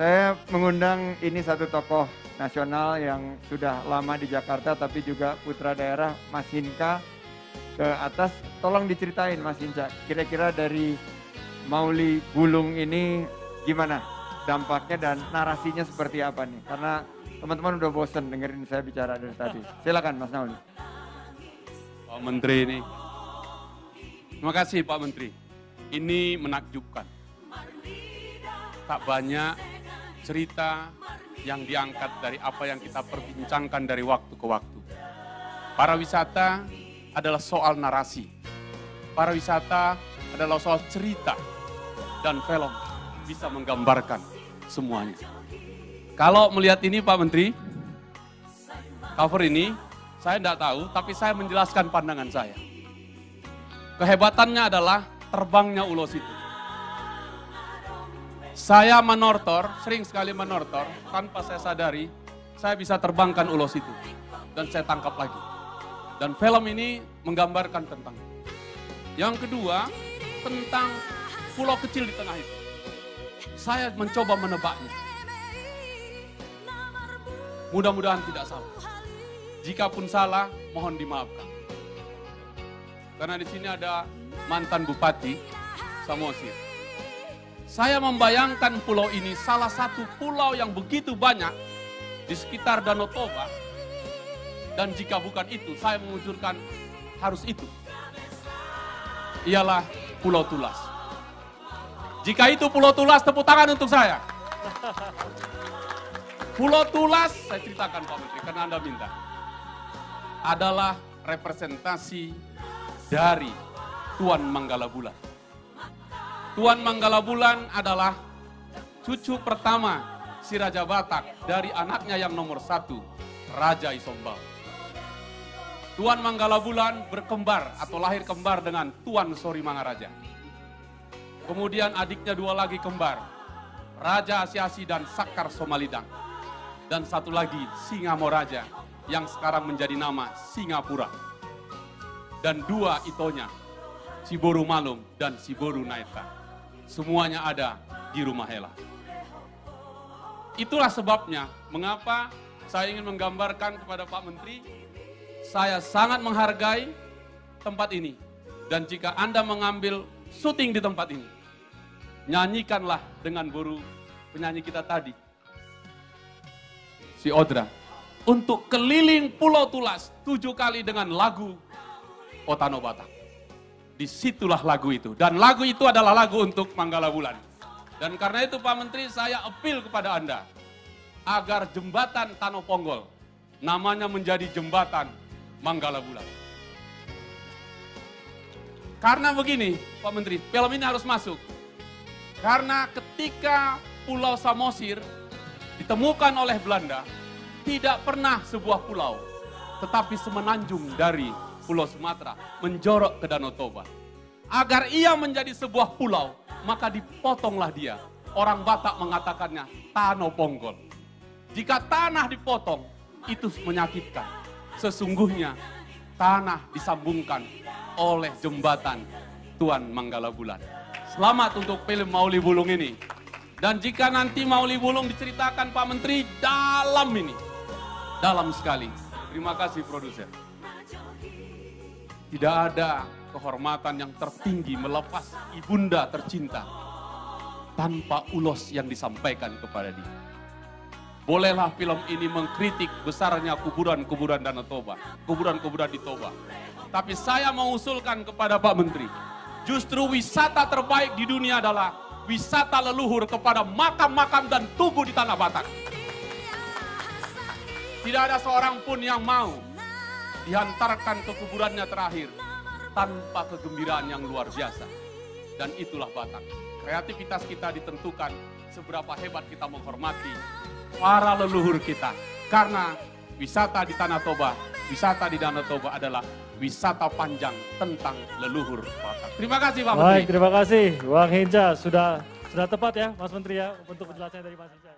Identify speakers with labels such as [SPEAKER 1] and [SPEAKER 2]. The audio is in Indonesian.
[SPEAKER 1] Saya mengundang ini satu tokoh nasional yang sudah lama di Jakarta tapi juga putra daerah Mas Hinca ke atas. Tolong diceritain Mas Hinca, kira-kira dari Mauli Bulung ini gimana dampaknya dan narasinya seperti apa nih? Karena teman-teman udah bosen dengerin saya bicara dari tadi. Silakan Mas Nauli.
[SPEAKER 2] Pak Menteri ini, terima kasih Pak Menteri. Ini menakjubkan. Tak banyak cerita yang diangkat dari apa yang kita perbincangkan dari waktu ke waktu. Pariwisata adalah soal narasi. Pariwisata adalah soal cerita. Dan film bisa menggambarkan semuanya. Kalau melihat ini Pak Menteri, cover ini, saya tidak tahu, tapi saya menjelaskan pandangan saya. Kehebatannya adalah terbangnya ulos itu. Saya menortor, sering sekali menortor, tanpa saya sadari, saya bisa terbangkan ulos itu. Dan saya tangkap lagi. Dan film ini menggambarkan tentang itu. Yang kedua, tentang pulau kecil di tengah itu. Saya mencoba menebaknya. Mudah-mudahan tidak salah. Jikapun salah, mohon dimaafkan. Karena di sini ada mantan Bupati Samosir. Saya membayangkan pulau ini salah satu pulau yang begitu banyak di sekitar Danau Toba. Dan jika bukan itu, saya mengucurkan harus itu. Ialah Pulau Tulas. Jika itu Pulau Tulas, tepuk tangan untuk saya. Pulau Tulas, saya ceritakan Pak Menteri, karena Anda minta. Adalah representasi dari Tuan Manggala Bulan. Tuan Manggala Bulan adalah cucu pertama si Raja Batak dari anaknya yang nomor 1, Raja Isombau. Tuan Manggala Bulan berkembar atau lahir kembar dengan Tuan Sori Mangaraja. Kemudian adiknya 2 lagi kembar, Raja Asiasi dan Sakar Somalidang. Dan satu lagi Singamoraja yang sekarang menjadi nama Singapura. Dan 2 itonya, Siboru Malum dan Siboru Naita. Semuanya ada di Rumah Hela. Itulah sebabnya mengapa saya ingin menggambarkan kepada Pak Menteri, saya sangat menghargai tempat ini. Dan jika Anda mengambil syuting di tempat ini, nyanyikanlah dengan boru penyanyi kita tadi, si Odra, untuk keliling Pulau Tulas 7 kali dengan lagu Otano Batak. Disitulah lagu itu. Dan lagu itu adalah lagu untuk Manggala Bulan. Dan karena itu Pak Menteri, saya appeal kepada Anda, agar jembatan Tano Ponggol namanya menjadi jembatan Manggala Bulan. Karena begini Pak Menteri, film ini harus masuk. Karena ketika Pulau Samosir ditemukan oleh Belanda, tidak pernah sebuah pulau, tetapi semenanjung dari Pulau Sumatera menjorok ke Danau Toba. Agar ia menjadi sebuah pulau, maka dipotonglah dia. Orang Batak mengatakannya Tano Ponggol. Jika tanah dipotong, itu menyakitkan. Sesungguhnya tanah disambungkan oleh jembatan Tuan Manggala Bulan. Selamat untuk film Mauli Bulung ini. Dan jika nanti Mauli Bulung diceritakan Pak Menteri, dalam ini. Dalam sekali. Terima kasih produser. Tidak ada kehormatan yang tertinggi melepas ibunda tercinta tanpa ulos yang disampaikan kepada dia. Bolehlah film ini mengkritik besarnya kuburan-kuburan Danau Toba, kuburan-kuburan di Toba. Tapi saya mengusulkan kepada Pak Menteri, justru wisata terbaik di dunia adalah wisata leluhur kepada makam-makam dan tugu di Tanah Batak. Tidak ada seorang pun yang mau dihantarkan ke kuburannya terakhir tanpa kegembiraan yang luar biasa. Dan itulah Batak. Kreativitas kita ditentukan seberapa hebat kita menghormati para leluhur kita. Karena wisata di Tanah Toba, wisata di Danau Toba adalah wisata panjang tentang leluhur Batak. Terima kasih Pak Menteri.
[SPEAKER 3] Baik, terima kasih Bang Hinca. Sudah tepat ya Mas Menteri ya untuk penjelasannya dari Mas Hinca.